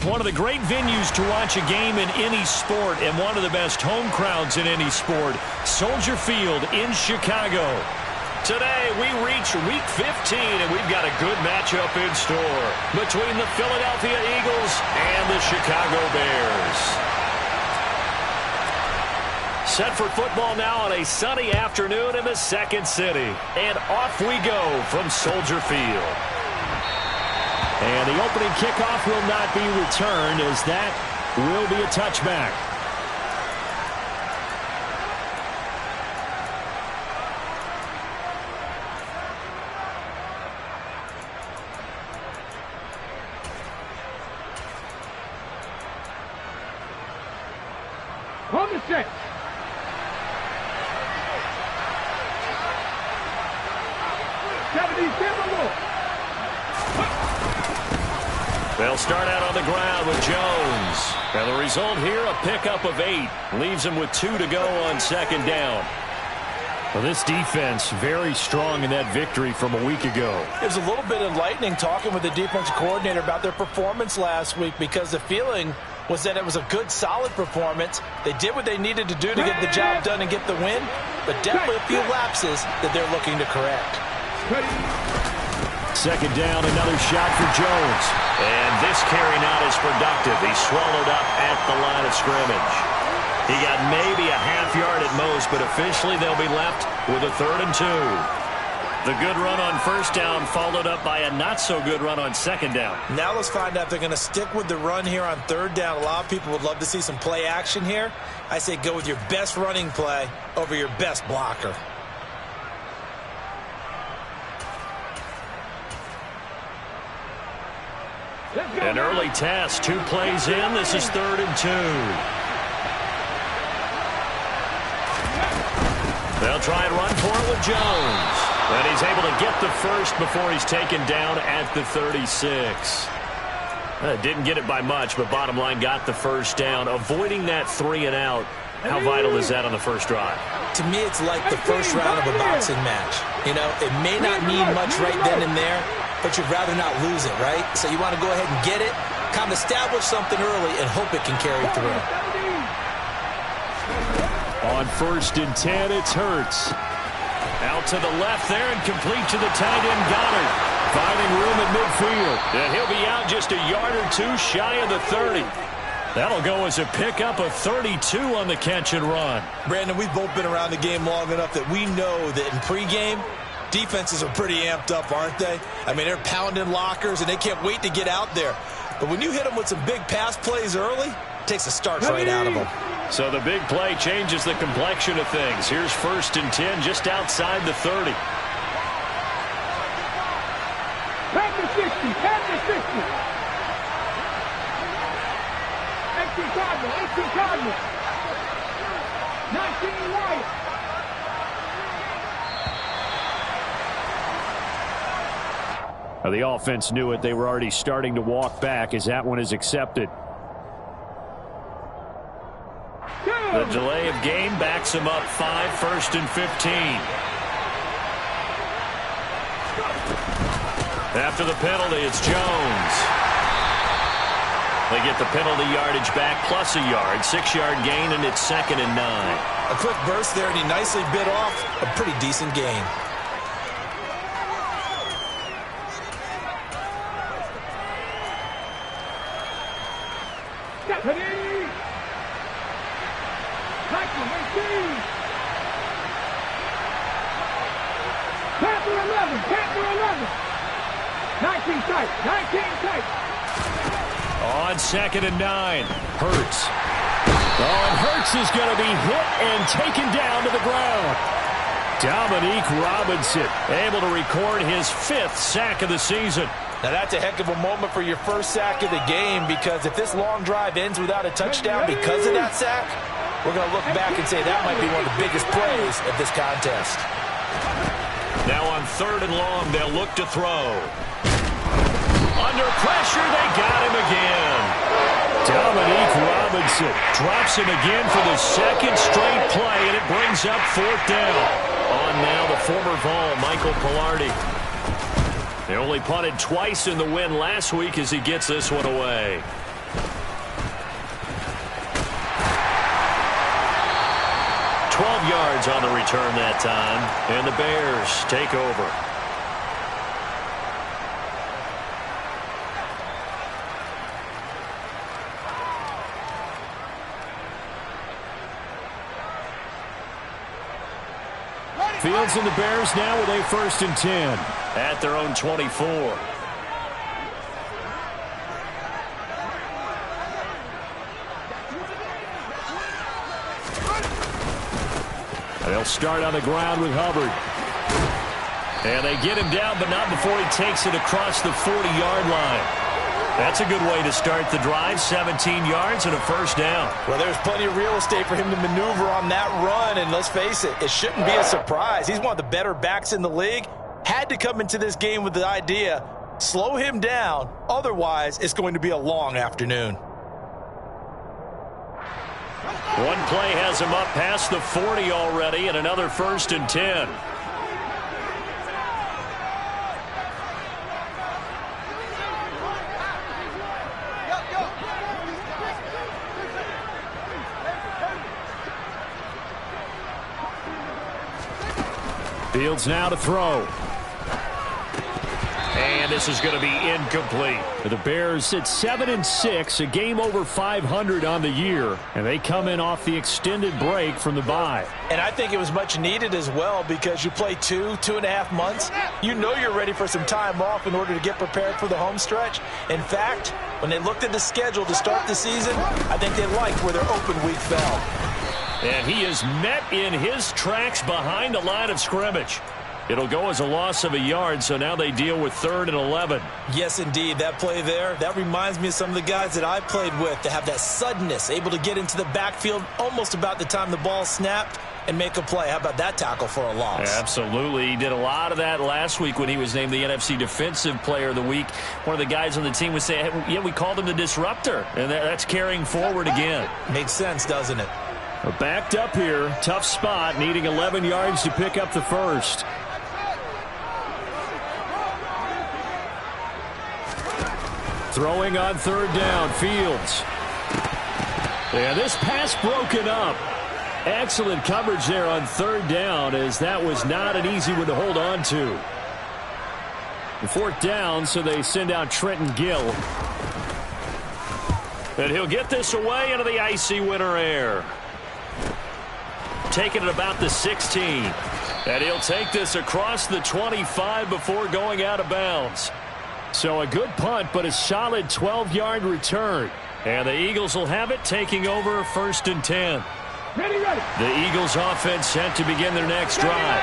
one of the great venues to watch a game in any sport and one of the best home crowds in any sport. Soldier Field in Chicago. Today, we reach Week 15, and we've got a good matchup in store between the Philadelphia Eagles and the Chicago Bears. Set for football now on a sunny afternoon in the second city. And off we go from Soldier Field. And the opening kickoff will not be returned, as that will be a touchback. On the set. They'll start out on the ground with Jones. And the result here, a pickup of 8. Leaves him with 2 to go on second down. Well, this defense very strong in that victory from a week ago. It was a little bit enlightening talking with the defensive coordinator about their performance last week, because the feeling was that it was a good, solid performance. They did what they needed to do to get the job done and get the win, but definitely a few lapses that they're looking to correct. Second down, another shot for Jones. And this carry not as productive. He's swallowed up at the line of scrimmage. He got maybe a half yard at most, but officially they'll be left with a 3rd and 2. The good run on first down followed up by a not-so-good run on second down. Now let's find out if they're going to stick with the run here on 3rd down. A lot of people would love to see some play action here. I say go with your best running play over your best blocker. An early test, 2 plays in. This is 3rd and 2. They'll try and run for it with Jones. And he's able to get the first before he's taken down at the 36. Didn't get it by much, but bottom line got the first down. Avoiding that 3 and out. How vital is that on the first drive? To me, it's like the first round of a boxing match. You know, it may not mean much right then and there, but you'd rather not lose it, right? So you want to go ahead and get it, kind of establish something early, and hope it can carry through. On 1st and 10, it's Hurts. Out to the left there and complete to the tight end Goddard. Finding room at midfield. And he'll be out just a yard or 2 shy of the 30. That'll go as a pickup of 32 on the catch and run. Brandon, we've both been around the game long enough that we know that in pregame, defenses are pretty amped up, aren't they? I mean, they're pounding lockers, and they can't wait to get out there. But when you hit them with some big pass plays early, it takes the starch right out of them. So the big play changes the complexion of things. Here's 1st and 10 just outside the 30. At the 60, at the 60. 18 Cardinal. 19 White. Now the offense knew it. They were already starting to walk back as that one is accepted. The delay of game backs him up 5, 1st and 15. After the penalty, it's Jones. They get the penalty yardage back plus a yard, 6-yard gain, and it's 2nd and 9. A quick burst there, and he nicely bit off a pretty decent gain. On 2nd and 9, Hurts. Oh, and Hurts is going to be hit and taken down to the ground. Dominique Robinson able to record his 5th sack of the season. Now that's a heck of a moment for your first sack of the game, because if this long drive ends without a touchdown because of that sack, we're going to look back and say that might be one of the biggest plays of this contest. Now on 3rd and long, they'll look to throw. Under pressure, they got him again. Dominique Robinson drops him again for the 2nd straight play, and it brings up 4th down. On now the former Vol, Michael Pilardi. They only punted twice in the win last week as he gets this one away. 12 yards on the return that time, and the Bears take over. Fields and the Bears now with a 1st and 10. At their own 24. And they'll start on the ground with Hubbard. And they get him down, but not before he takes it across the 40-yard line. That's a good way to start the drive. 17 yards and a 1st down. Well, there's plenty of real estate for him to maneuver on that run, and let's face it, it shouldn't be a surprise. He's one of the better backs in the league. Had to come into this game with the idea, slow him down, otherwise it's going to be a long afternoon. One play has him up past the 40 already, and another 1st and 10. Fields now to throw. And this is going to be incomplete. The Bears sit 7-6, a game over 500 on the year, and they come in off the extended break from the bye. And I think it was much needed as well because you play 2.5 months. You know you're ready for some time off in order to get prepared for the home stretch. In fact, when they looked at the schedule to start the season, I think they liked where their open week fell. And he is met in his tracks behind the line of scrimmage. It'll go as a loss of a yard, so now they deal with 3rd and 11. Yes, indeed. That play there, that reminds me of some of the guys that I played with to have that suddenness, able to get into the backfield almost about the time the ball snapped and make a play. How about that tackle for a loss? Absolutely. He did a lot of that last week when he was named the NFC Defensive Player of the Week. One of the guys on the team was saying, hey, yeah, we called him the disruptor, and that's carrying forward again. Makes sense, doesn't it? We're backed up here. Tough spot, needing 11 yards to pick up the 1st. Throwing on 3rd down, Fields. And this pass broken up. Excellent coverage there on 3rd down, as that was not an easy one to hold on to. 4th down, so they send out Trenton Gill. And he'll get this away into the icy winter air. Taking it about the 16. And he'll take this across the 25 before going out of bounds. So a good punt, but a solid 12-yard return. And the Eagles will have it, taking over 1st and 10. Ready. The Eagles offense set to begin their next drive.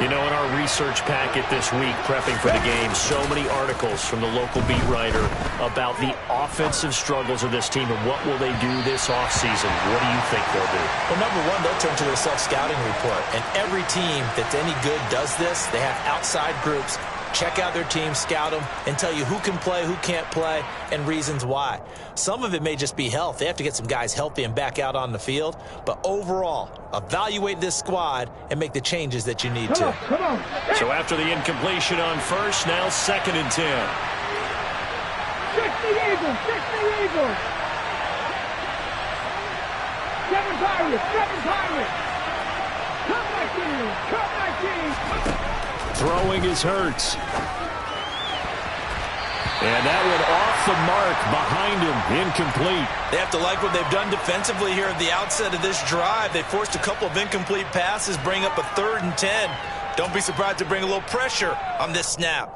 You know, in our research packet this week, prepping for the game, so many articles from the local beat writer about the offensive struggles of this team and what will they do this offseason. What do you think they'll do? Well, number one, they'll turn to their self-scouting report. And every team that's any good does this. They have outside groups. Check out their team, scout them, and tell you who can play, who can't play, and reasons why. Some of it may just be health. They have to get some guys healthy and back out on the field. But overall, evaluate this squad and make the changes that you need to. Come on. So after the incompletion on 1st, now 2nd and 10. 60 Eagles, 60 Eagles. 7 Pirates, 7 Pirates. Come my team, come my team. Throwing is Hurts. And that one off the mark behind him, incomplete. They have to like what they've done defensively here at the outset of this drive. They forced a couple of incomplete passes, bring up a 3rd and 10. Don't be surprised to bring a little pressure on this snap.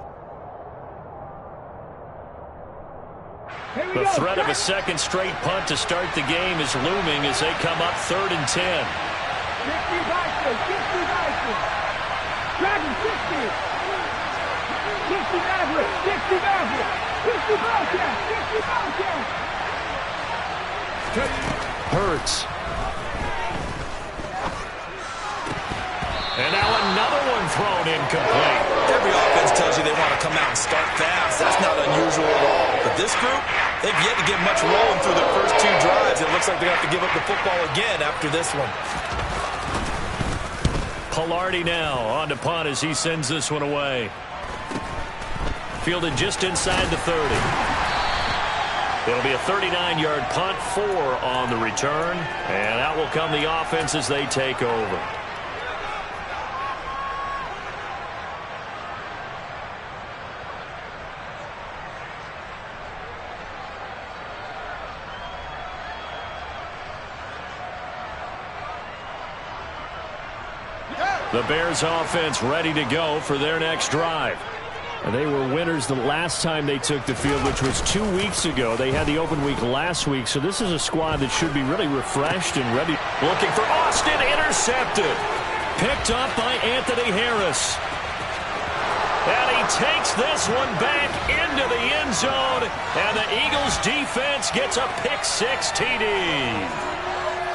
The threat of a second straight punt to start the game is looming as they come up 3rd and 10. 60 Vikings. Dragon 60. 60 Maverick. 60 Maverick. 60 Bobcats. 60 Bobcats. Hurts. And now another one thrown incomplete. Every offense tells you they want to come out and start fast. That's not unusual at all. But this group, they've yet to get much rolling through their first 2 drives. It looks like they're going to have to give up the football again after this one. Pilardi now on to punt as he sends this one away. Fielded just inside the 30. It'll be a 39-yard punt, 4 on the return, and out will come the offense as they take over. The Bears offense ready to go for their next drive. And they were winners the last time they took the field, which was 2 weeks ago. They had the open week last week, so this is a squad that should be really refreshed and ready. Looking for Austin, intercepted. Picked up by Anthony Harris. And he takes this one back into the end zone, and the Eagles defense gets a pick-6 TD.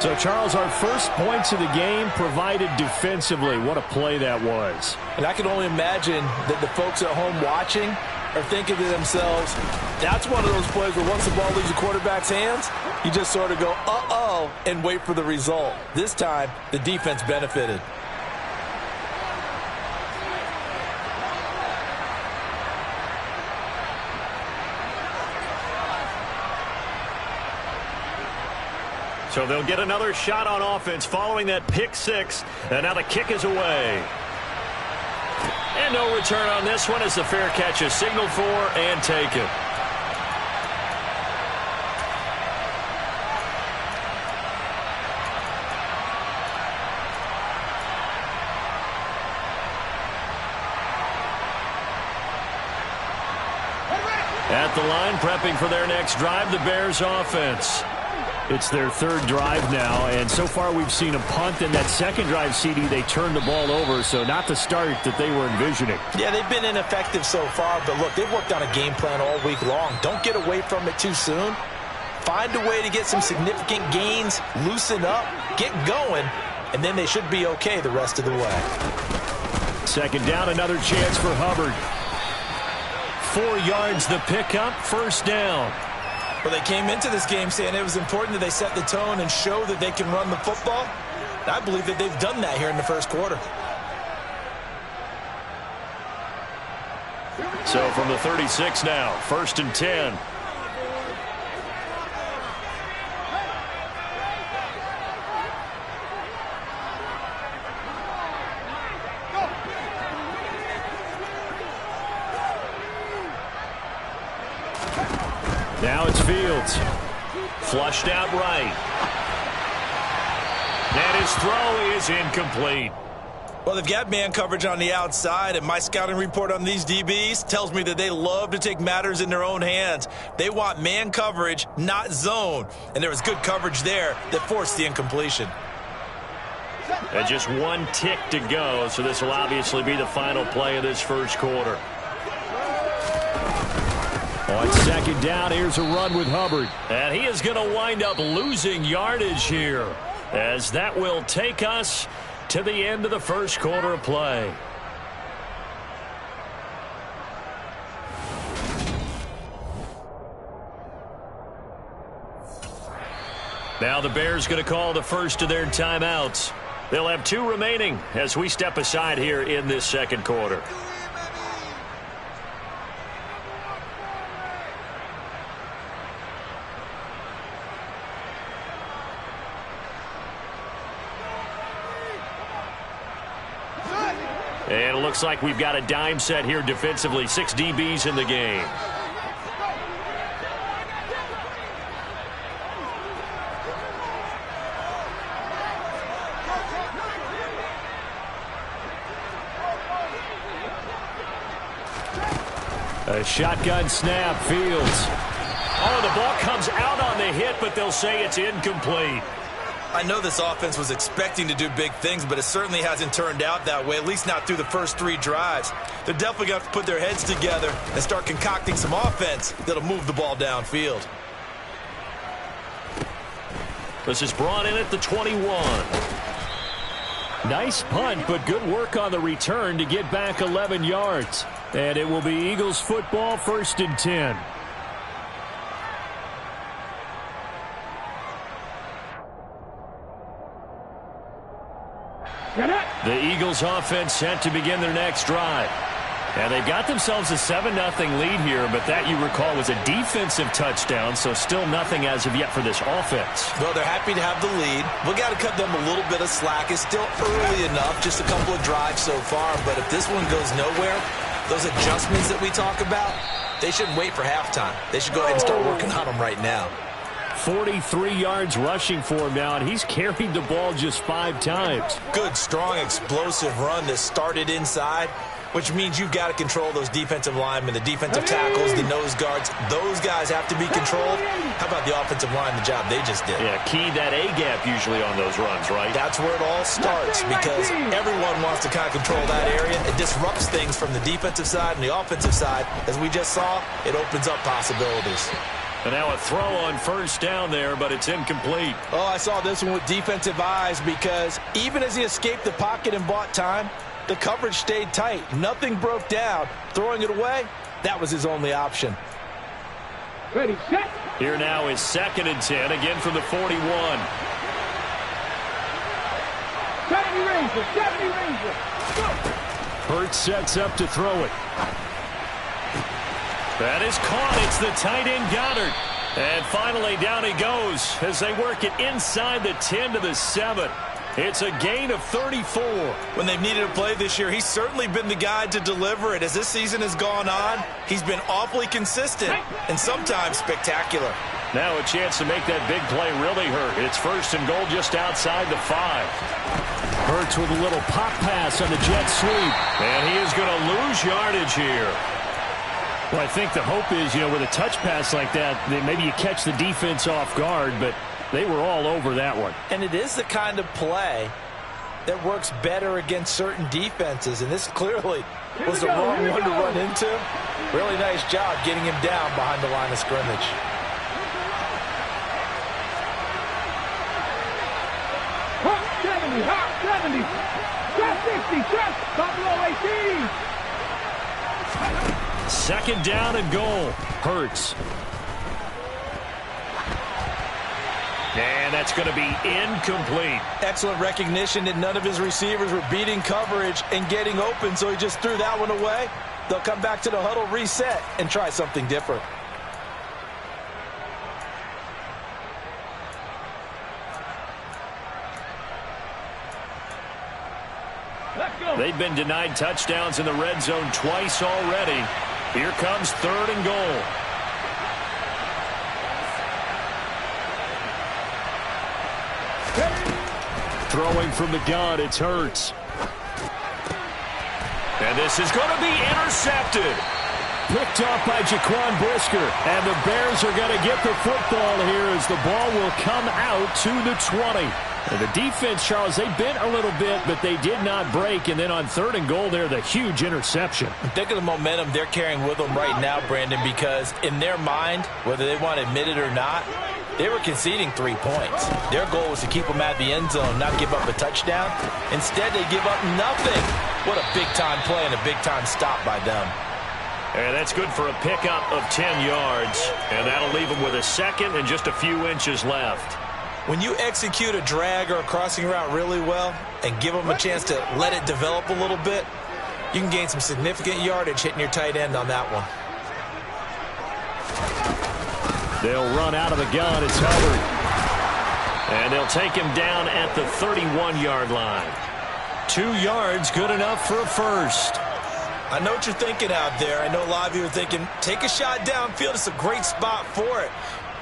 So, Charles, our first points of the game provided defensively. What a play that was. And I can only imagine that the folks at home watching are thinking to themselves, that's one of those plays where once the ball leaves the quarterback's hands, you just sort of go, uh-oh, and wait for the result. This time, the defense benefited. So they'll get another shot on offense following that pick-6, and now the kick is away. And no return on this one as the fair catch is signaled for and taken. At the line, prepping for their next drive, the Bears offense. It's their third drive now, and so far we've seen a punt. In that second drive, CD, they turned the ball over, so not the start that they were envisioning. Yeah, they've been ineffective so far, but look, they've worked on a game plan all week long. Don't get away from it too soon. Find a way to get some significant gains, loosen up, get going, and then they should be okay the rest of the way. Second down, another chance for Hubbard. 4 yards the pickup, first down. Well, they came into this game saying it was important that they set the tone and show that they can run the football. And I believe that they've done that here in the first quarter. So from the 36 now, 1st and 10. Now it's Fields. Flushed out right. And his throw is incomplete. Well, they've got man coverage on the outside, and my scouting report on these DBs tells me that they love to take matters in their own hands. They want man coverage, not zone. And there was good coverage there that forced the incompletion. And just 1 tick to go, so this will obviously be the final play of this first quarter. On second down, here's a run with Hubbard. And he is going to wind up losing yardage here, as that will take us to the end of the first quarter of play. Now the Bears going to call the first of their timeouts. They'll have 2 remaining as we step aside here in this second quarter. And it looks like we've got a dime set here defensively. 6 DBs in the game. A shotgun snap, Fields. Oh, the ball comes out on the hit, but they'll say it's incomplete. I know this offense was expecting to do big things, but it certainly hasn't turned out that way, at least not through the first 3 drives. They're definitely going to have to put their heads together and start concocting some offense that'll move the ball downfield. This is brought in at the 21. Nice punt, but good work on the return to get back 11 yards. And it will be Eagles football, 1st and 10. The Eagles offense set to begin their next drive. And they've got themselves a 7-0 lead here, but that, you recall, was a defensive touchdown, so still nothing as of yet for this offense. Well, they're happy to have the lead. We got to cut them a little bit of slack. It's still early enough, just a couple of drives so far, but if this one goes nowhere, those adjustments that we talk about, they shouldn't wait for halftime. They should go ahead and start working on them right now. 43 yards rushing for him now, and he's carried the ball just 5 times. Good, strong, explosive run that started inside, which means you've got to control those defensive linemen, the defensive tackles, the nose guards. Those guys have to be controlled. How about the offensive line, the job they just did? Yeah, key that A-gap usually on those runs, right? That's where it all starts, because everyone wants to kind of control that area. It disrupts things from the defensive side and the offensive side. As we just saw, it opens up possibilities. And now a throw on first down there, but it's incomplete. Oh, I saw this one with defensive eyes, because even as he escaped the pocket and bought time, the coverage stayed tight. Nothing broke down. Throwing it away, that was his only option. Ready, set. Here now is 2nd and 10, again from the 41. 70 Ranger, 70 Ranger. Hurts sets up to throw it. That is caught. It's the tight end Goddard. And finally down he goes as they work it inside the 10 to the 7. It's a gain of 34. When they've needed a play this year, he's certainly been the guy to deliver it. As this season has gone on, he's been awfully consistent and sometimes spectacular. Now a chance to make that big play really hurt. It's 1st and goal just outside the 5. Hurts with a little pop pass on the jet sweep. And he is going to lose yardage here. Well, I think the hope is, with a touch pass like that maybe you catch the defense off guard, but they were all over that one. And it is the kind of play that works better against certain defenses, and this clearly was the wrong one to run into. Really nice job getting him down behind the line of scrimmage. Hot 70, hot 70. Trap 60, trap. Buffalo 18. 2nd down and goal. Hurts. And that's going to be incomplete. Excellent recognition that none of his receivers were beating coverage and getting open, so he just threw that one away. They'll come back to the huddle, reset, and try something different. Let's go. They've been denied touchdowns in the red zone twice already. Here comes 3rd and goal. Throwing from the gun, it's Hurts. And this is going to be intercepted. Picked off by Jaquan Brisker. And the Bears are going to get the football here as the ball will come out to the 20. And the defense, Charles, they bent a little bit, but they did not break. And then on 3rd and goal there, the huge interception. Think of the momentum they're carrying with them right now, Brandon, because in their mind, whether they want to admit it or not, they were conceding 3 points. Their goal was to keep them at the end zone, not give up a touchdown. Instead, they give up nothing. What a big-time play and a big-time stop by them. And that's good for a pickup of 10 yards. And that'll leave them with a 2nd and just a few inches left. When you execute a drag or a crossing route really well and give them a chance to let it develop a little bit, you can gain some significant yardage hitting your tight end on that one. They'll run out of the gun. It's Hubbard. And they'll take him down at the 31-yard line. 2 yards, good enough for a first. I know what you're thinking out there. I know a lot of you are thinking, take a shot downfield. It's a great spot for it.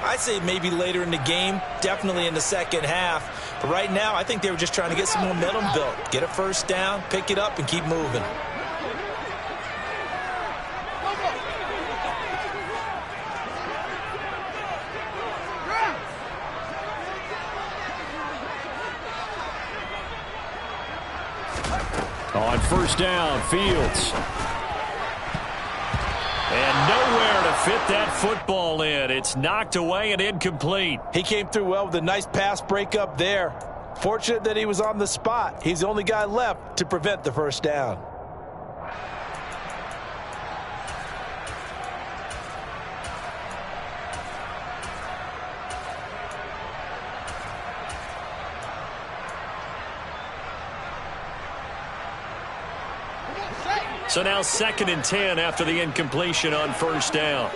I'd say maybe later in the game, definitely in the second half. But right now, I think they were just trying to get some momentum built. Get a first down, pick it up, and keep moving. On first down, Fields. And nowhere to fit that football in. It's knocked away and incomplete. He came through well with a nice pass breakup there. Fortunate that he was on the spot. He's the only guy left to prevent the first down. So now 2nd and 10 after the incompletion on first down.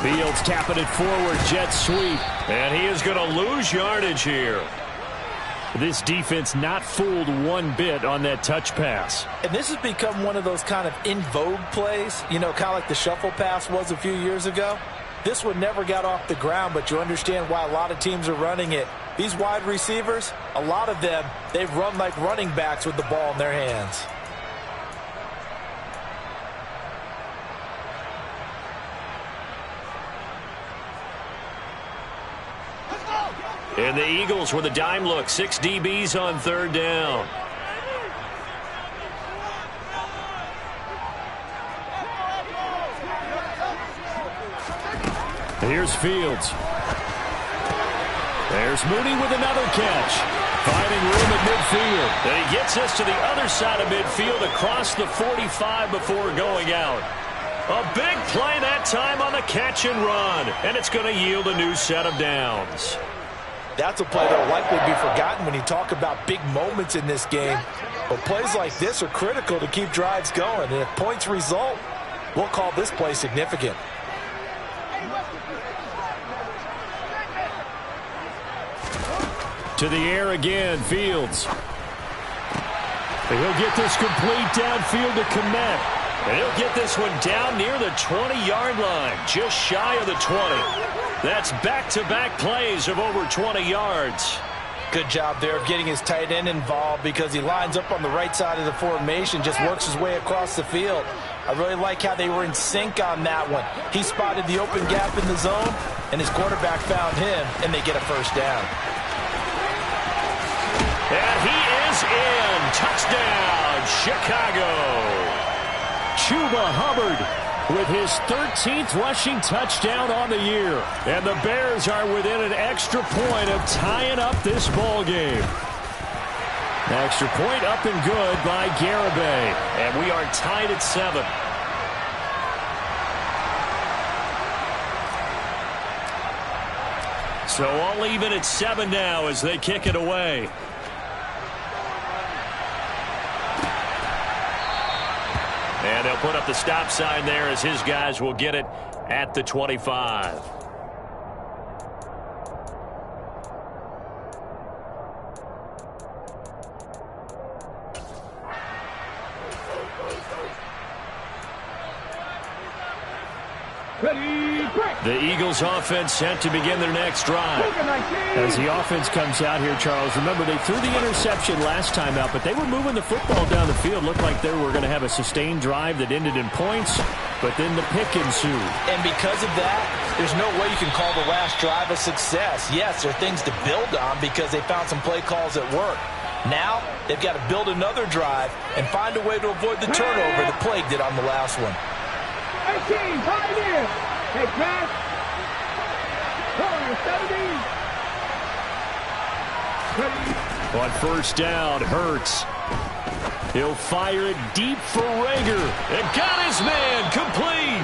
Fields tapping it forward, jet sweep. And he is going to lose yardage here. This defense not fooled one bit on that touch pass. And this has become one of those kind of in vogue plays, you know, kind of like the shuffle pass was a few years ago. This one never got off the ground, but you understand why a lot of teams are running it. These wide receivers, a lot of them, they've run like running backs with the ball in their hands. And the Eagles with a dime look, 6 DBs on 3rd down. Here's Fields. There's Mooney with another catch. Finding room at midfield. And he gets us to the other side of midfield across the 45 before going out. A big play that time on the catch and run. And it's going to yield a new set of downs. That's a play that will likely be forgotten when you talk about big moments in this game. But plays like this are critical to keep drives going. And if points result, we'll call this play significant. To the air again, Fields. And he'll get this complete downfield to Komet. And he'll get this one down near the 20-yard line, just shy of the 20. That's back-to-back plays of over 20 yards. Good job there of getting his tight end involved because he lines up on the right side of the formation, just works his way across the field. I really like how they were in sync on that one. He spotted the open gap in the zone, and his quarterback found him, and they get a first down. And he is in. Touchdown, Chicago. Chuba Hubbard with his 13th rushing touchdown on the year. And the Bears are within an extra point of tying up this ball game. Extra point up and good by Garibay. And we are tied at 7. So all even at 7 now as they kick it away. And they'll put up the stop sign there as his guys will get it at the 25. The Eagles offense set to begin their next drive. As the offense comes out here, Charles, remember they threw the interception last time out, but they were moving the football down the field. Looked like they were going to have a sustained drive that ended in points, but then the pick ensued. And because of that, there's no way you can call the last drive a success. Yes, there are things to build on because they found some play calls that work. Now, they've got to build another drive and find a way to avoid the turnover the Plague did on the last one. 18, Pioneer. Hey, pass. 17. On first down, Hurts. He'll fire it deep for Rager. And got his man complete.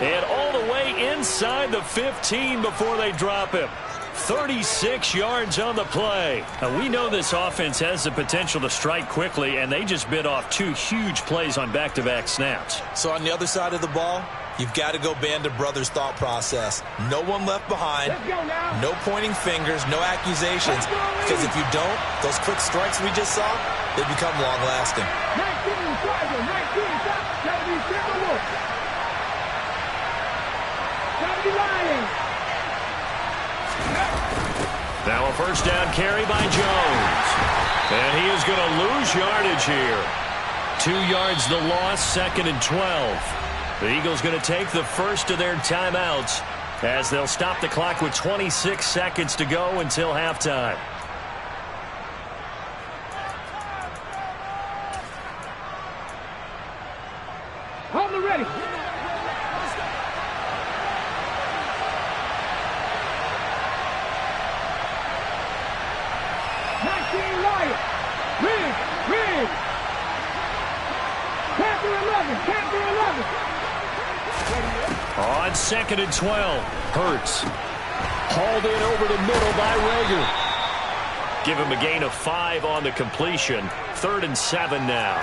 And all the way inside the 15 before they drop him. 36 yards on the play. Now, we know this offense has the potential to strike quickly, and they just bit off 2 huge plays on back-to-back snaps. So on the other side of the ball, you've got to go Band of Brothers thought process. No one left behind, no pointing fingers, no accusations, because if you don't, those quick strikes we just saw, they become long-lasting. 19, Tiger, 19, stop. 70, Timberwolf. 70, Lions. Now a first down carry by Jones. And he is going to lose yardage here. 2 yards the loss, 2nd and 12. The Eagles going to take the first of their timeouts as they'll stop the clock with 26 seconds to go until halftime. Hold it ready. On 2nd and 12, Hurts. Hauled in over the middle by Rager. Give him a gain of 5 on the completion. 3rd and 7 now.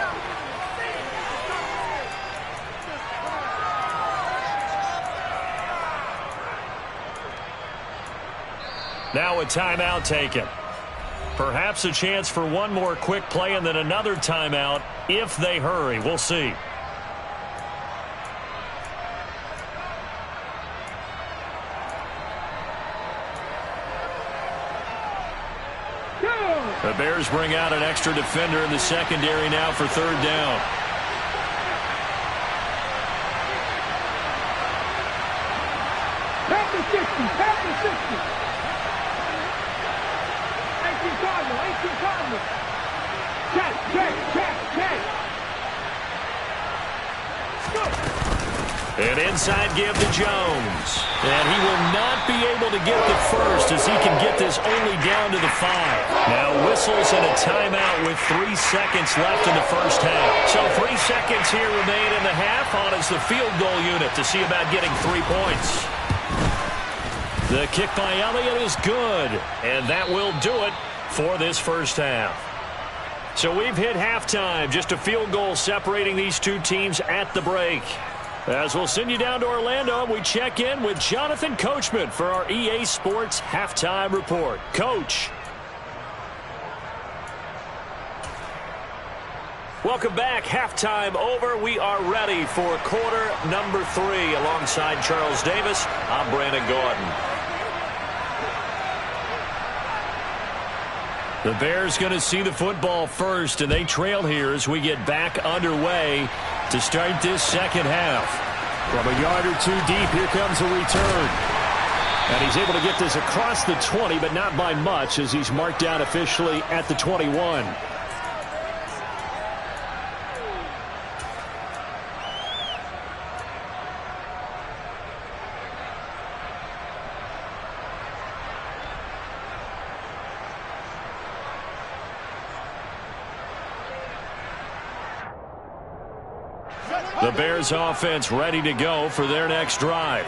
Now a timeout taken. Perhaps a chance for one more quick play and then another timeout if they hurry. We'll see. The Bears bring out an extra defender in the secondary now for 3rd down. Pass the 60, pass the 60. 18 Cardinal, 18 Cardinal. Check. An inside give to Jones. And he will not be able to get the first as he can get this only down to the 5. Now whistles and a timeout with 3 seconds left in the first half. So 3 seconds here remain in the half on as the field goal unit to see about getting 3 points. The kick by Elliott is good. And that will do it for this first half. So we've hit halftime. Just a field goal separating these two teams at the break. As we'll send you down to Orlando, we check in with Jonathan Coachman for our EA Sports Halftime Report. Coach. Welcome back. Halftime over. We are ready for quarter number 3. Alongside Charles Davis, I'm Brandon Gordon. The Bears going to see the football first, and they trail here as we get back underway to start this second half. From a yard or 2 deep, here comes a return. And he's able to get this across the 20, but not by much as he's marked down officially at the 21. The Bears offense ready to go for their next drive.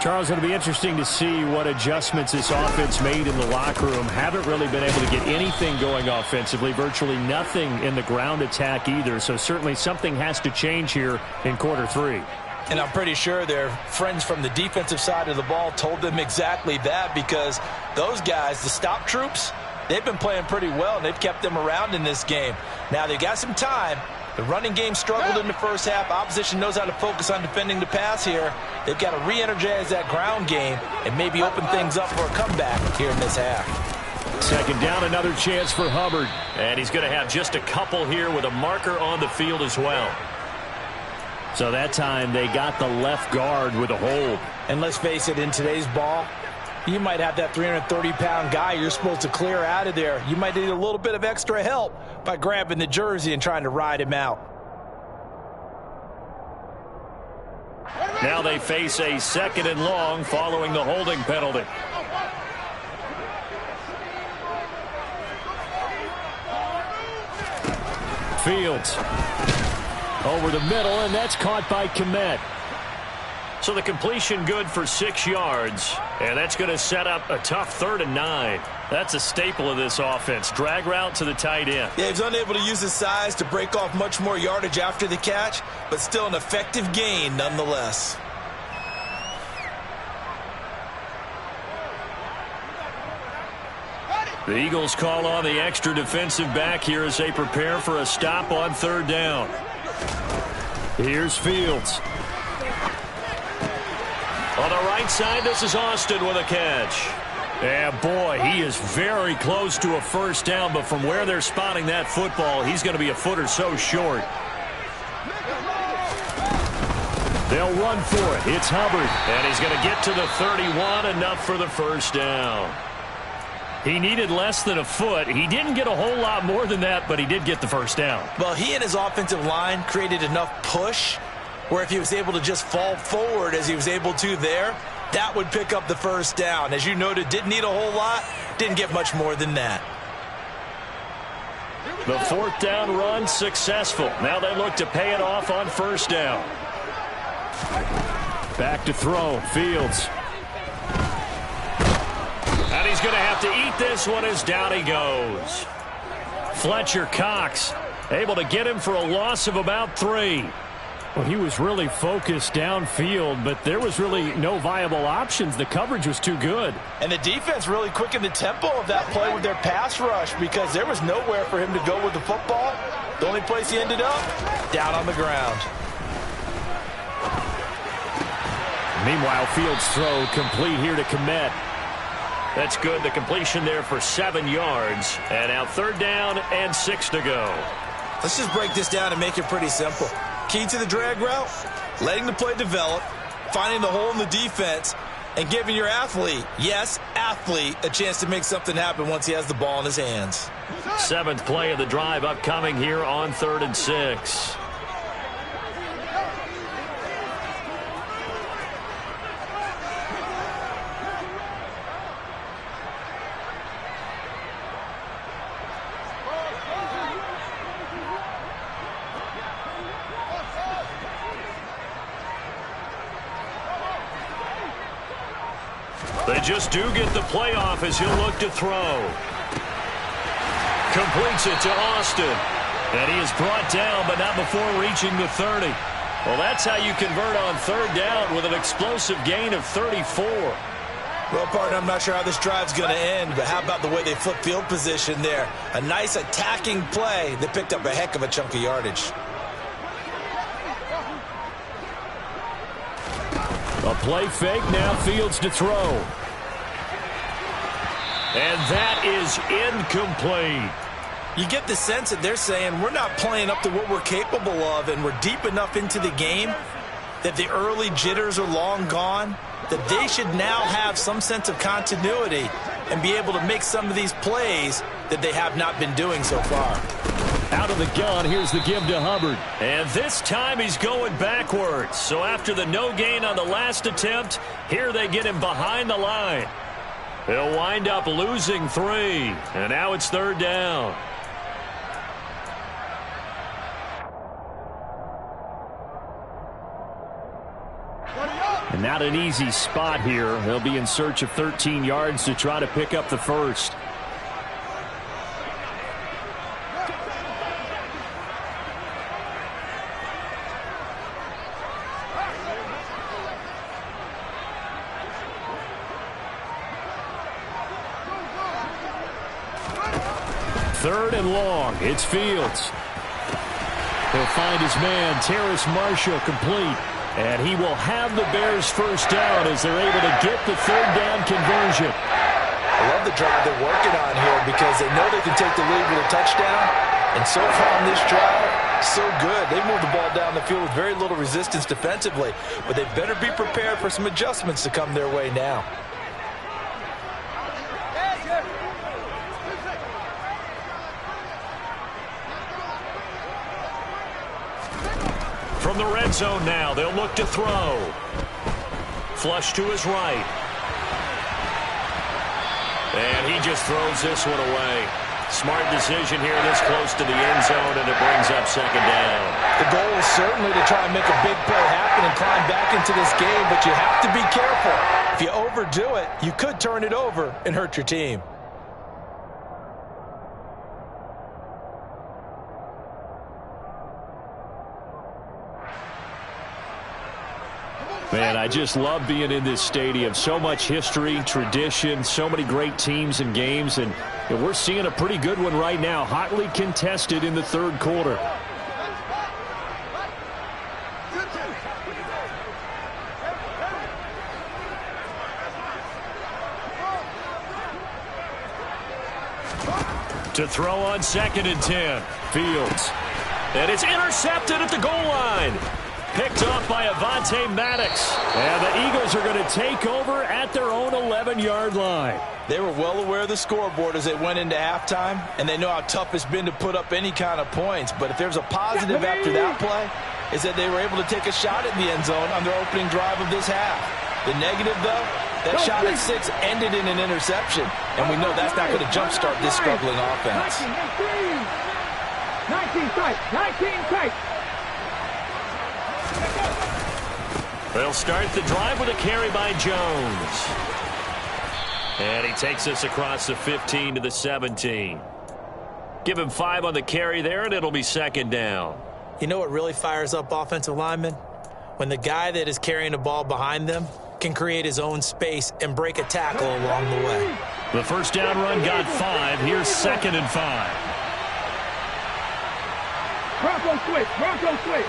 Charles, it'll be interesting to see what adjustments this offense made in the locker room. Haven't really been able to get anything going offensively, virtually nothing in the ground attack either. So certainly something has to change here in quarter 3. And I'm pretty sure their friends from the defensive side of the ball told them exactly that, because those guys, the stop troops, they've been playing pretty well, and they've kept them around in this game. Now they've got some time. The running game struggled in the first half. Opposition knows how to focus on defending the pass here. They've got to re-energize that ground game and maybe open things up for a comeback here in this half. 2nd down, another chance for Hubbard. And he's going to have just a couple here with a marker on the field as well. So that time they got the left guard with a hold. And let's face it, in today's ball, you might have that 330-pound guy you're supposed to clear out of there. You might need a little bit of extra help by grabbing the jersey and trying to ride him out. Now they face a 2nd and long following the holding penalty. Fields over the middle, and that's caught by Kmet. So the completion good for 6 yards, and that's going to set up a tough 3rd and 9. That's a staple of this offense. Drag route to the tight end. Yeah, he's unable to use his size to break off much more yardage after the catch, but still an effective gain nonetheless. The Eagles call on the extra defensive back here as they prepare for a stop on 3rd down. Here's Fields. On the right side, this is Austin with a catch. Yeah, boy, he is very close to a first down, but from where they're spotting that football, he's going to be a foot or so short. They'll run for it. It's Hubbard. And he's going to get to the 31, enough for the first down. He needed less than a foot. He didn't get a whole lot more than that, but he did get the first down. Well, he and his offensive line created enough push where if he was able to just fall forward as he was able to there, that would pick up the first down. As you noted, didn't need a whole lot, didn't get much more than that. The 4th down run successful. Now they look to pay it off on 1st down. Back to throw, Fields. And he's going to have to eat this one as down he goes. Fletcher Cox able to get him for a loss of about 3. Well, he was really focused downfield, but there was really no viable options. The coverage was too good. And the defense really quickened the tempo of that play with their pass rush because there was nowhere for him to go with the football. The only place he ended up, down on the ground. Meanwhile, Fields' throw complete here to Kmet. That's good. The completion there for 7 yards. And now 3rd down and 6 to go. Let's just break this down and make it pretty simple. Key to the drag route, letting the play develop, finding the hole in the defense, and giving your athlete, yes, athlete, a chance to make something happen once he has the ball in his hands. 7th play of the drive upcoming here on 3rd and 6. They just do get the play off as he'll look to throw. Completes it to Austin. And he is brought down, but not before reaching the 30. Well, that's how you convert on 3rd down with an explosive gain of 34. Well, partner, I'm not sure how this drive's going to end, but how about the way they flip field position there? A nice attacking play. They picked up a heck of a chunk of yardage. A play fake, now Fields to throw. And that is incomplete. You get the sense that they're saying we're not playing up to what we're capable of, and we're deep enough into the game that the early jitters are long gone, that they should now have some sense of continuity and be able to make some of these plays that they have not been doing so far. Out of the gun, here's the give to Hubbard. And this time he's going backwards. So after the no gain on the last attempt, here they get him behind the line. He'll wind up losing 3. And now it's 3rd down. And not an easy spot here. They'll be in search of 13 yards to try to pick up the first. Third and long. It's Fields. He'll find his man, Terrace Marshall, complete. And he will have the Bears first down as they're able to get the 3rd down conversion. I love the drive they're working on here because they know they can take the lead with a touchdown. And so far on this drive, so good. They moved the ball down the field with very little resistance defensively. But they better be prepared for some adjustments to come their way now. From the red zone now, they'll look to throw. Flush to his right. And he just throws this one away. Smart decision here this close to the end zone, and it brings up 2nd down. The goal is certainly to try and make a big play happen and climb back into this game, but you have to be careful. If you overdo it, you could turn it over and hurt your team. Man, I just love being in this stadium. So much history, tradition, so many great teams and games, and we're seeing a pretty good one right now, hotly contested in the 3rd quarter. To throw on 2nd and 10. Fields. And it's intercepted at the goal line. Picked off by Avonte Maddox. And the Eagles are going to take over at their own 11-yard line. They were well aware of the scoreboard as they went into halftime, and they know how tough it's been to put up any kind of points. But if there's a positive after that play, is that they were able to take a shot at the end zone on their opening drive of this half. The negative, though, that shot at 6 ended in an interception, and we know that's not going to jumpstart this struggling offense. 19 tight, 19 tight. They'll start the drive with a carry by Jones. And he takes us across the 15 to the 17. Give him 5 on the carry there, and it'll be second down. You know what really fires up offensive linemen? When the guy that is carrying the ball behind them can create his own space and break a tackle along the way. The first down run got 5. Here's 2nd and 5. Bronco switch. Bronco switch.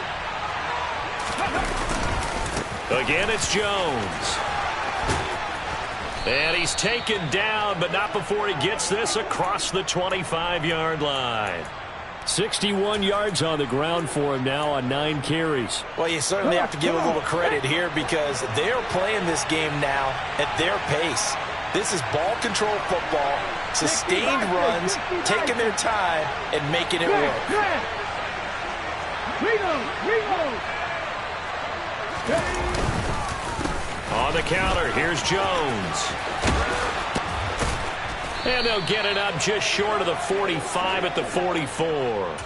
Again, it's Jones. And he's taken down, but not before he gets this across the 25-yard line. 61 yards on the ground for him now on 9 carries. Well, you certainly have to give a little credit here because they're playing this game now at their pace. This is ball control football, sustained runs, taking their time, and making it work. Reload. On the counter, here's Jones. And they'll get it up just short of the 45 at the 44.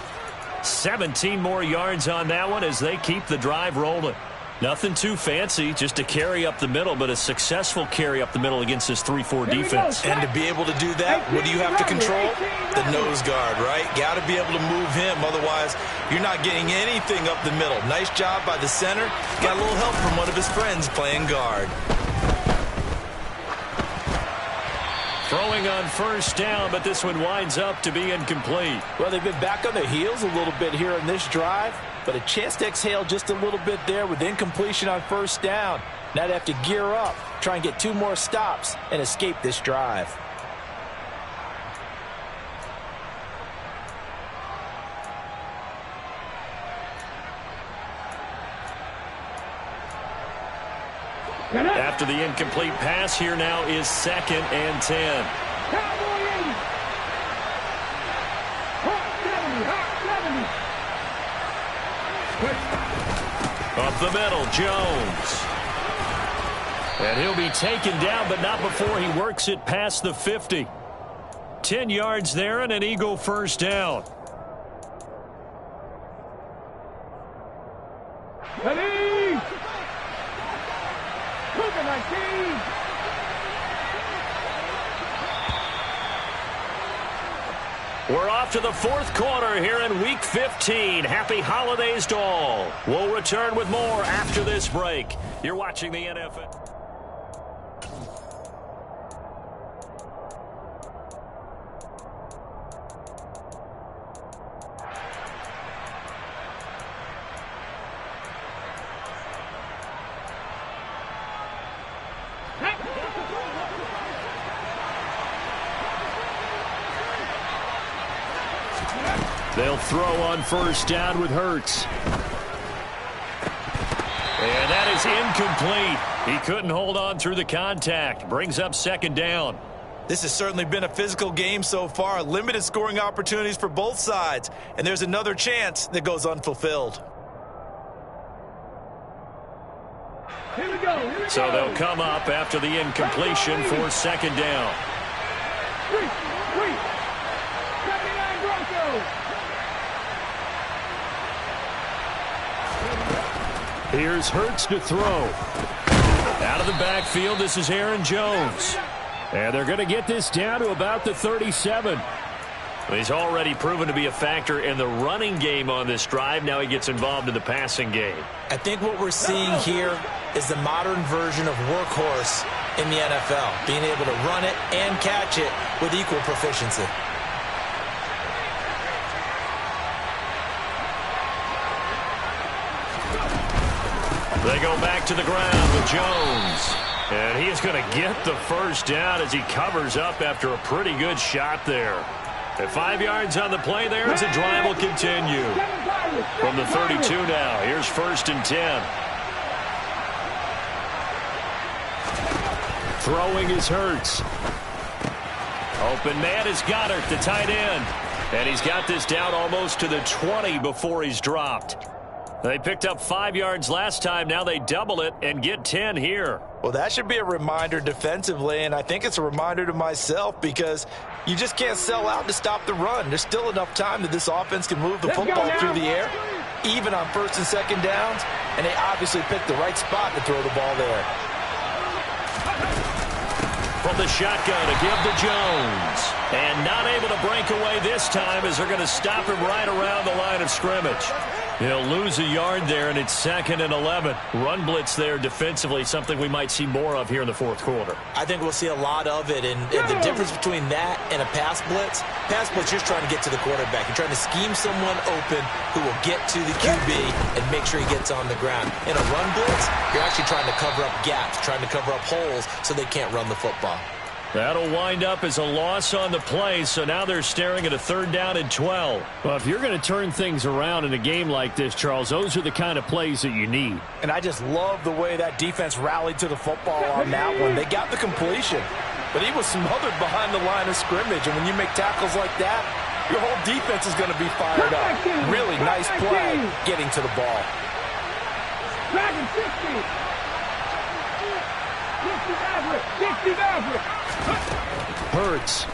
17 more yards on that one as they keep the drive rolling. Nothing too fancy, just a carry up the middle, but a successful carry up the middle against this 3-4 defense. And to be able to do that, what do you have to control? The nose guard, right? Got to be able to move him, otherwise you're not getting anything up the middle. Nice job by the center. Got a little help from one of his friends playing guard. Throwing on first down, but this one winds up to be incomplete. Well, they've been back on their heels a little bit here in this drive, but a chance to exhale just a little bit there with incompletion on first down. Now they have to gear up, try and get 2 more stops, and escape this drive. After the incomplete pass, here now is 2nd and 10. Cowboy 80. Hot 70. Up the middle, Jones. And he'll be taken down, but not before he works it past the 50. 10 yards there and an Eagle first down. Ready. Cougar 19. We're off to the 4th quarter here in Week 15. Happy holidays to all. We'll return with more after this break. You're watching the NFL. They'll throw on first down with Hurts. And that is incomplete. He couldn't hold on through the contact. Brings up 2nd down. This has certainly been a physical game so far. Limited scoring opportunities for both sides. And there's another chance that goes unfulfilled. Here we go. So they'll come up after the incompletion for 2nd down. 3. 79 Broncos. Here's Hurts to throw. Out of the backfield, this is Aaron Jones. And they're going to get this down to about the 37. He's already proven to be a factor in the running game on this drive. Now he gets involved in the passing game. I think what we're seeing here is the modern version of workhorse in the NFL, being able to run it and catch it with equal proficiency. They go back to the ground with Jones. And he is going to get the first down as he covers up after a pretty good shot there. At 5 yards on the play there as the drive will continue. From the 32 now, here's 1st and 10. Throwing is Hurts. Open man is Goddard, the tight end. And he's got this down almost to the 20 before he's dropped. They picked up 5 yards last time. Now they double it and get 10 here. Well, that should be a reminder defensively, and I think it's a reminder to myself because you just can't sell out to stop the run. There's still enough time that this offense can move the football through the air, even on 1st and 2nd downs, and they obviously picked the right spot to throw the ball there. from the shotgun to give to Jones. And not able to break away this time as they're going to stop him right around the line of scrimmage. He'll lose a yard there, and it's 2nd and 11. Run blitz there defensively, something we might see more of here in the fourth quarter. I think we'll see a lot of it, and the difference between that and a pass blitz, you're just trying to get to the quarterback. You're trying to scheme someone open who will get to the QB and make sure he gets on the ground. In a run blitz, you're actually trying to cover up gaps, trying to cover up holes so they can't run the football. That'll wind up as a loss on the play, so now they're staring at a 3rd down and 12. Well, if you're going to turn things around in a game like this, Charles, those are the kind of plays that you need. And I just love the way that defense rallied to the football on that one. They got the completion, but he was smothered behind the line of scrimmage, and when you make tackles like that, your whole defense is going to be fired up. Really nice play getting to the ball. Dragon 60. 60 Hurts.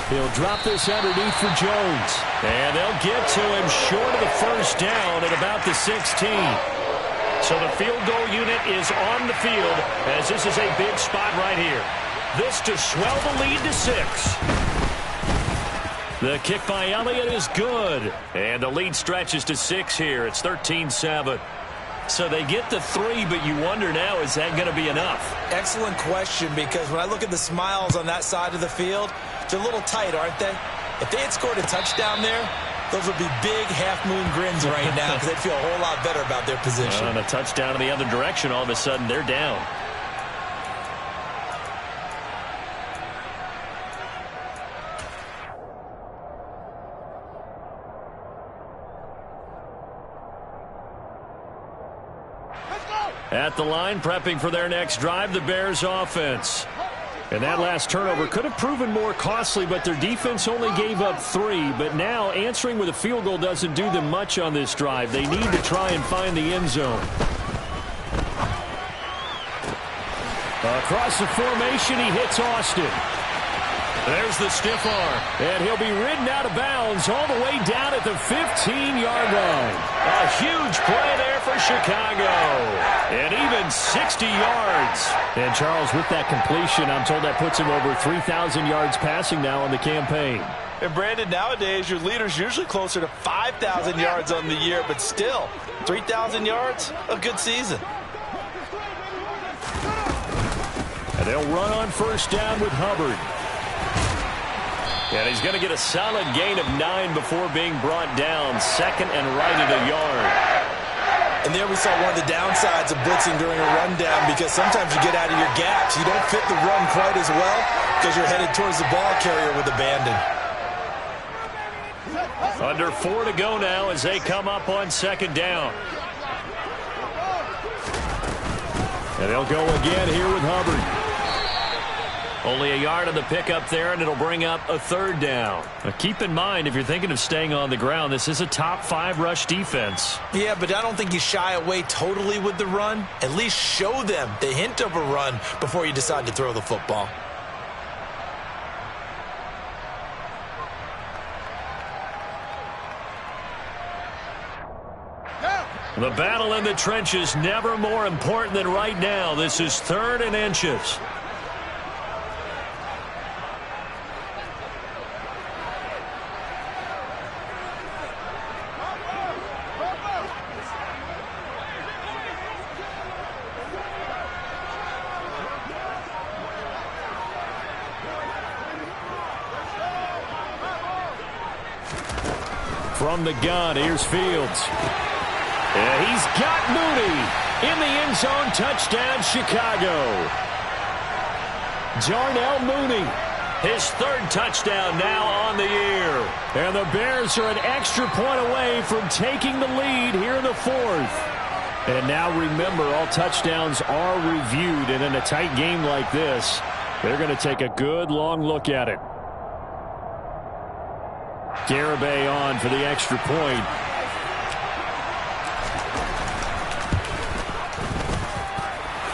He'll drop this underneath for Jones. And they'll get to him short of the 1st down at about the 16. So the field goal unit is on the field as this is a big spot right here. This to swell the lead to 6. The kick by Elliott is good. And the lead stretches to 6 here. It's 13-7. So they get the 3, but you wonder now, is that going to be enough? Excellent question, because when I look at the smiles on that side of the field, they're a little tight, aren't they? If they had scored a touchdown there, those would be big half-moon grins right now because they'd feel a whole lot better about their position. And a touchdown in the other direction, all of a sudden they're down. At the line, prepping for their next drive, the Bears offense. And that last turnover could have proven more costly, but their defense only gave up 3. But now answering with a field goal doesn't do them much on this drive. They need to try and find the end zone. Across the formation, he hits Austin. There's the stiff arm. And he'll be ridden out of bounds all the way down at the 15-yard line. A huge play there for Chicago. And even 60 yards. And Charles, with that completion, I'm told that puts him over 3,000 yards passing now on the campaign. And Brandon, nowadays your leader's usually closer to 5,000 yards on the year, but still, 3,000 yards, a good season. And they'll run on 1st down with Hubbard. And he's going to get a solid gain of 9 before being brought down. 2nd and right at a yard. And there we saw one of the downsides of blitzing during a rundown, because sometimes you get out of your gaps. You don't fit the run quite as well because you're headed towards the ball carrier with abandon. Under 4 to go now as they come up on 2nd down. And they'll go again here with Hubbard. Only a yard on the pickup there, and it'll bring up a 3rd down. Now keep in mind, if you're thinking of staying on the ground, this is a top 5 rush defense. Yeah, but I don't think you shy away totally with the run. At least show them the hint of a run before you decide to throw the football. The battle in the trenches never more important than right now. This is 3rd and inches. From the gun, here's Fields. And he's got Mooney in the end zone. Touchdown, Chicago. Darnell Mooney. His 3rd touchdown now on the year. And the Bears are an extra point away from taking the lead here in the 4th. And now remember, all touchdowns are reviewed. And in a tight game like this, they're going to take a good long look at it. Garibay on for the extra point.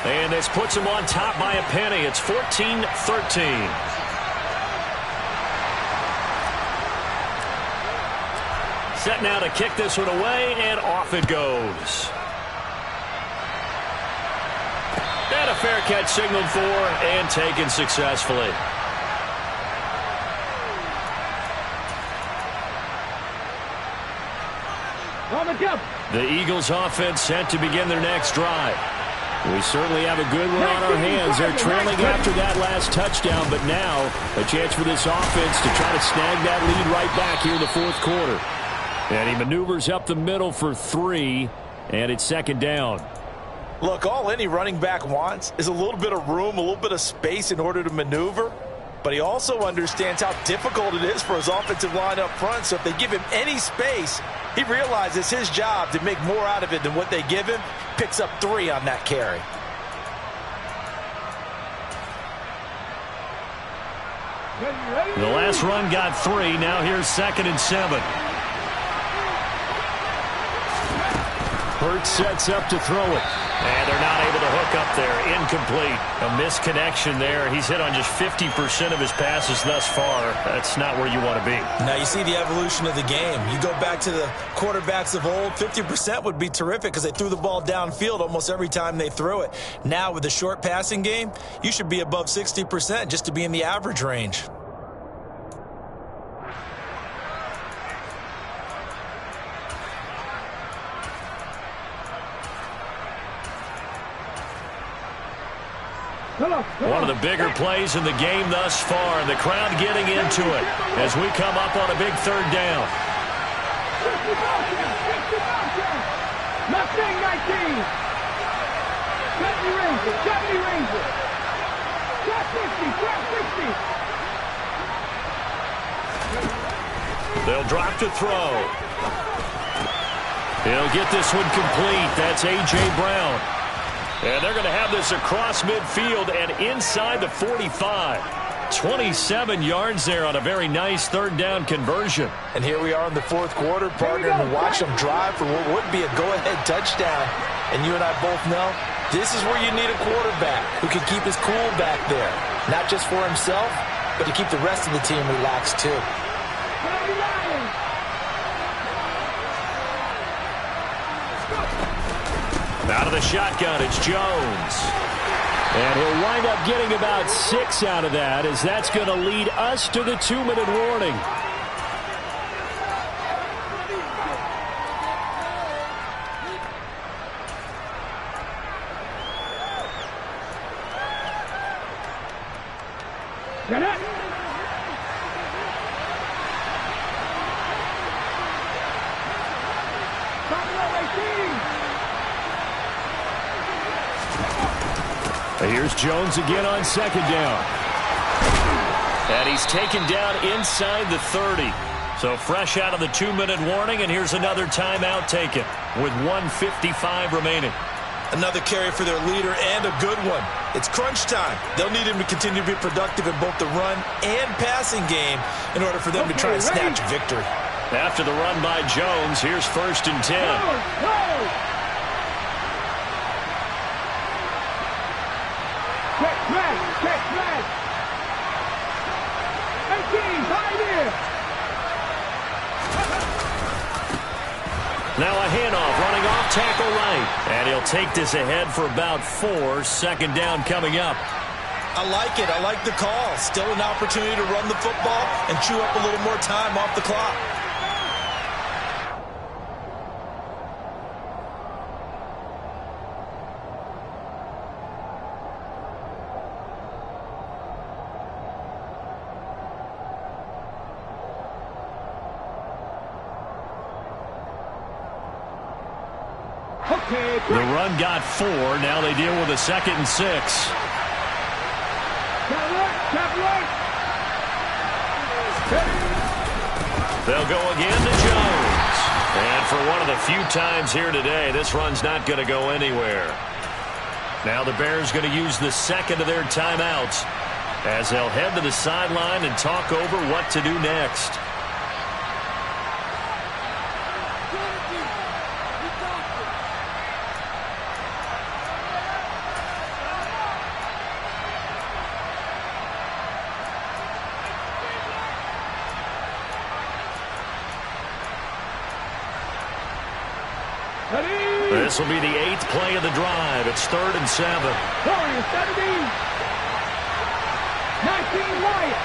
And this puts him on top by a penny. It's 14-13. Set now to kick this one away, and off it goes. And a fair catch signaled for and taken successfully. On the jump. The Eagles offense set to begin their next drive. We certainly have a good one on our hands. They're trailing after that last touchdown, but now a chance for this offense to try to snag that lead right back here in the fourth quarter. And he maneuvers up the middle for 3, and it's second down. Look, all any running back wants is a little bit of room, a little bit of space in order to maneuver. But he also understands how difficult it is for his offensive line up front. So if they give him any space, he realizes his job to make more out of it than what they give him. Picks up 3 on that carry. The last run got 3. Now here's 2nd and 7. Hurts sets up to throw it. And they're not able to hook up there. Incomplete. A misconnection there. He's hit on just 50% of his passes thus far. That's not where you want to be. Now you see the evolution of the game. You go back to the quarterbacks of old, 50% would be terrific because they threw the ball downfield almost every time they threw it. Now with the short passing game, you should be above 60% just to be in the average range. One of the bigger plays in the game thus far, and the crowd getting into it as we come up on a big 3rd down. Mustang 19. 70 Ranger. 70 Ranger. Trap 60. Trap 60. They'll drop to throw. He'll get this one complete. That's A.J. Brown. And they're going to have this across midfield and inside the 45. 27 yards there on a very nice 3rd down conversion. And here we are in the fourth quarter, partner, and watch them drive for what would be a go-ahead touchdown. And you and I both know this is where you need a quarterback who can keep his cool back there. Not just for himself, but to keep the rest of the team relaxed too. Out of the shotgun, it's Jones. And he'll wind up getting about 6 out of that, as that's going to lead us to the 2-minute warning. Get it. Here's Jones again on 2nd down. And he's taken down inside the 30. So fresh out of the 2-minute warning, and here's another timeout taken with 1:55 remaining. Another carry for their leader and a good one. It's crunch time. They'll need him to continue to be productive in both the run and passing game in order for them to try and snatch victory. After the run by Jones, here's 1st and 10. Check flag. 18, pioneer. Now a handoff running off tackle right. And he'll take this ahead for about 4. 2nd down coming up. I like it. I like the call. Still an opportunity to run the football and chew up a little more time off the clock. The run got 4. Now they deal with a 2nd and 6. They'll go again to Jones. And for one of the few times here today, this run's not going to go anywhere. Now the Bears going to use the 2nd of their timeouts as they'll head to the sideline and talk over what to do next. Ready? This will be the 8th play of the drive. It's 3rd and 7. Warriors 70. 19 Wyatt.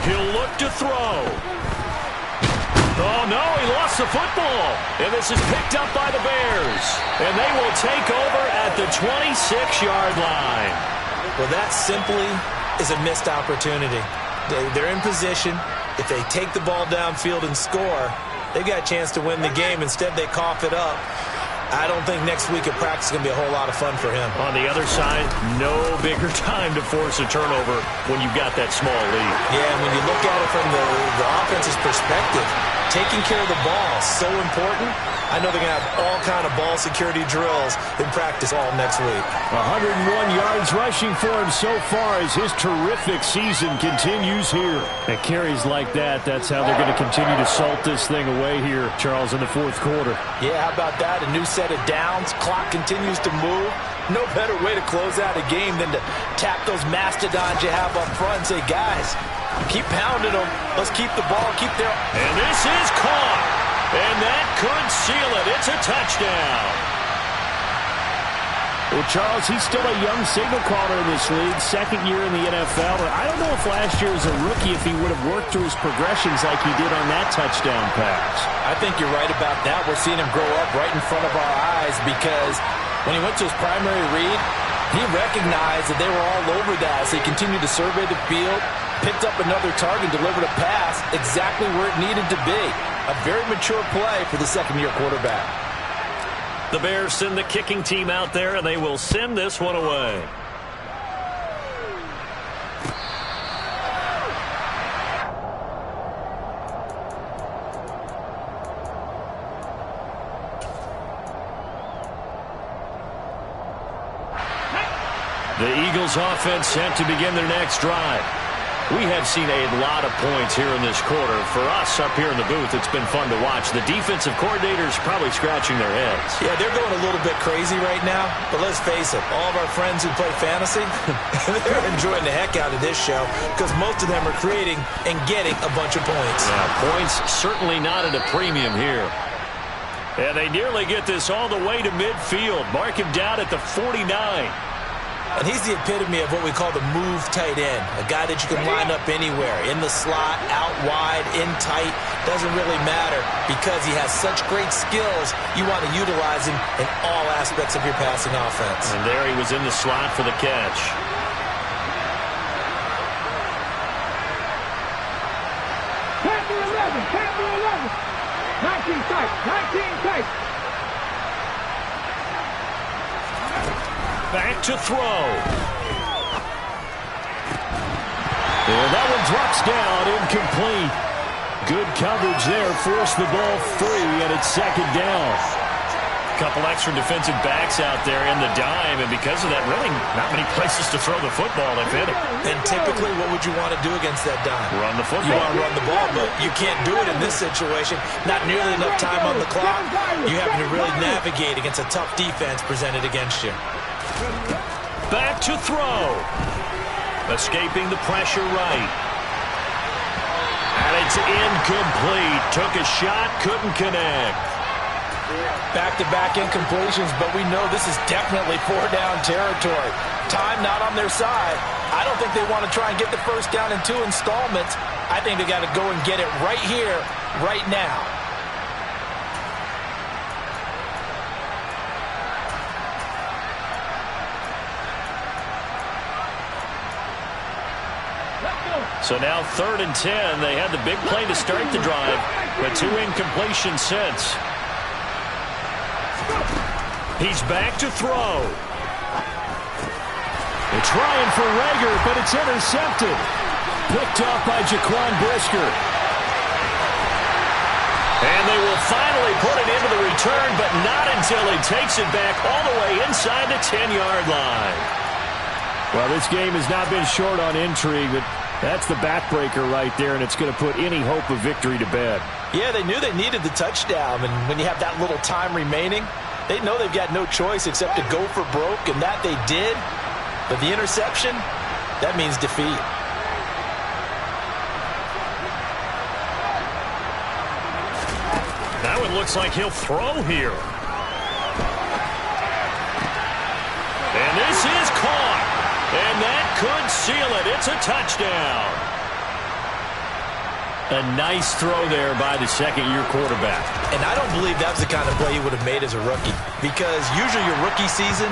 He'll look to throw. Oh, no, he lost the football. And this is picked up by the Bears. And they will take over at the 26-yard line. Well, that simply is a missed opportunity. They're in position. If they take the ball downfield and score, they've got a chance to win the game. Instead, they cough it up. I don't think next week at practice is going to be a whole lot of fun for him. On the other side, no bigger time to force a turnover when you've got that small lead. Yeah, and when you look at it from the offense's perspective, taking care of the ball is so important. I know they're going to have all kind of ball security drills in practice all next week. 101 yards rushing for him so far as his terrific season continues here. And carries like that, that's how they're going to continue to salt this thing away here, Charles, in the 4th quarter. Yeah, how about that? A new set of downs. Clock continues to move. No better way to close out a game than to tap those mastodons you have up front and say, guys, keep pounding them. Let's keep the ball. Keep their... And this is caught. And that could seal it. It's a touchdown. Well, Charles, he's still a young signal caller in this league, 2nd year in the NFL. But I don't know if last year as a rookie if he would have worked through his progressions like he did on that touchdown pass. I think you're right about that. We're seeing him grow up right in front of our eyes because when he went to his primary read, he recognized that they were all over that. So he continued to survey the field, picked up another target, delivered a pass exactly where it needed to be. A very mature play for the 2nd-year quarterback. The Bears send the kicking team out there, and they will send this one away. The Eagles offense set to begin their next drive. We have seen a lot of points here in this quarter. For us up here in the booth, it's been fun to watch. The defensive coordinators probably scratching their heads. Yeah, they're going a little bit crazy right now. But let's face it, all of our friends who play fantasy, they're enjoying the heck out of this show because most of them are creating and getting a bunch of points. Yeah, points certainly not at a premium here. And they nearly get this all the way to midfield. Mark him down at the 49. And he's the epitome of what we call the move tight end, a guy that you can line up anywhere, in the slot, out wide, in tight, doesn't really matter because he has such great skills. You want to utilize him in all aspects of your passing offense. And there he was in the slot for the catch. Panther 11. Panther 11. 19 tight. 19 tight. Back to throw. And that one drops down, incomplete. Good coverage there, forced the ball free, and it's 2nd down. Couple extra defensive backs out there in the dime, and because of that, really not many places to throw the football. They've hit it. And typically, what would you want to do against that dime? Run the football. You want to run the ball, but you can't do it in this situation. Not nearly enough time on the clock. You having to really navigate against a tough defense presented against you. Back to throw. Escaping the pressure right. And it's incomplete. Took a shot, couldn't connect. Back-to-back incompletions, but we know this is definitely 4-down territory. Time not on their side. I don't think they want to try and get the first down in 2 installments. I think they got to go and get it right here, right now. So now 3rd and 10. They had the big play to start the drive, but 2 incompletions since. He's back to throw. They're trying for Rager, but it's intercepted. Picked off by Jaquan Brisker. And they will finally put it into the return, but not until he takes it back all the way inside the 10-yard line. Well, this game has not been short on intrigue, but that's the backbreaker right there, and it's going to put any hope of victory to bed. Yeah, they knew they needed the touchdown, and when you have that little time remaining, they know they've got no choice except to go for broke, and that they did. But the interception, that means defeat. looks like he'll throw here. And this is caught. And that could seal it. It's a touchdown. A nice throw there by the second-year quarterback. And I don't believe that was the kind of play he would have made as a rookie, because usually your rookie season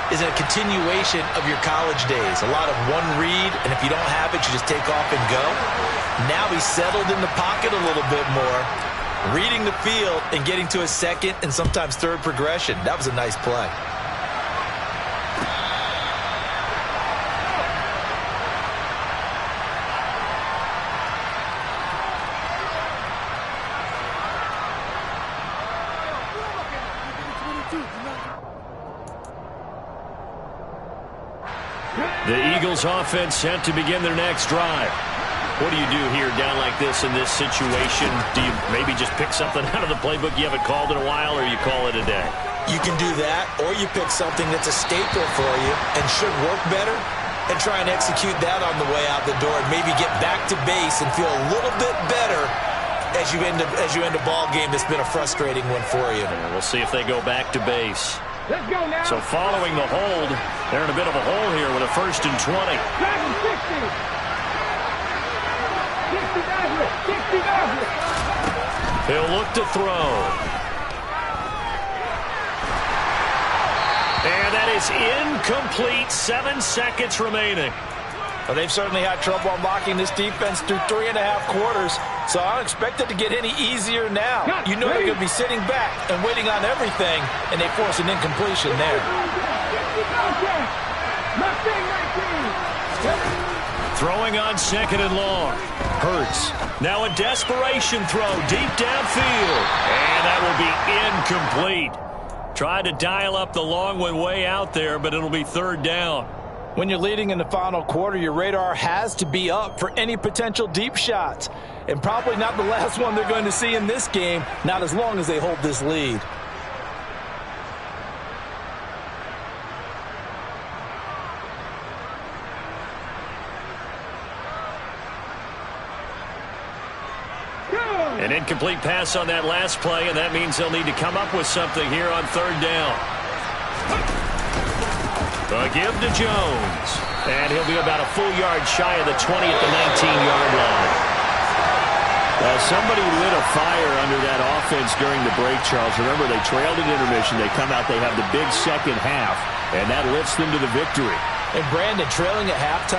is a continuation of your college days. A lot of one read, and if you don't have it, you just take off and go. Now he's settled in the pocket a little bit more, reading the field and getting to his second and sometimes third progression. That was a nice play. The Eagles offense set to begin their next drive. What do you do here down like this in this situation? Do you maybe just pick something out of the playbook you haven't called in a while, or you call it a day? You can do that, or you pick something that's a staple for you and should work better and try and execute that on the way out the door and maybe get back to base and feel a little bit better as you end a ball game that's been a frustrating one for you. And we'll see if they go back to base. Let's go now. So following the hold, they're in a bit of a hole here with a 1st and 20. Driving 60. 60 Maverick. He'll look to throw. And that is incomplete. 7 seconds remaining. Well, they've certainly had trouble unlocking this defense through 3.5 quarters, so I don't expect it to get any easier now. You know they're going to be sitting back and waiting on everything, and they force an incompletion there. Throwing on 2nd and long. Hurts. Now a desperation throw deep downfield. And that will be incomplete. Tried to dial up the long one way out there, but it'll be 3rd down. When you're leading in the final quarter, your radar has to be up for any potential deep shots. And probably not the last one they're going to see in this game, not as long as they hold this lead. An incomplete pass on that last play, and that means they'll need to come up with something here on 3rd down. A give to Jones. And he'll be about a full yard shy of the 20 at the 19-yard line. Somebody lit a fire under that offense during the break, Charles. Remember, they trailed at intermission. They come out, they have the big second half, and that lifts them to the victory. And Brandon, trailing at halftime.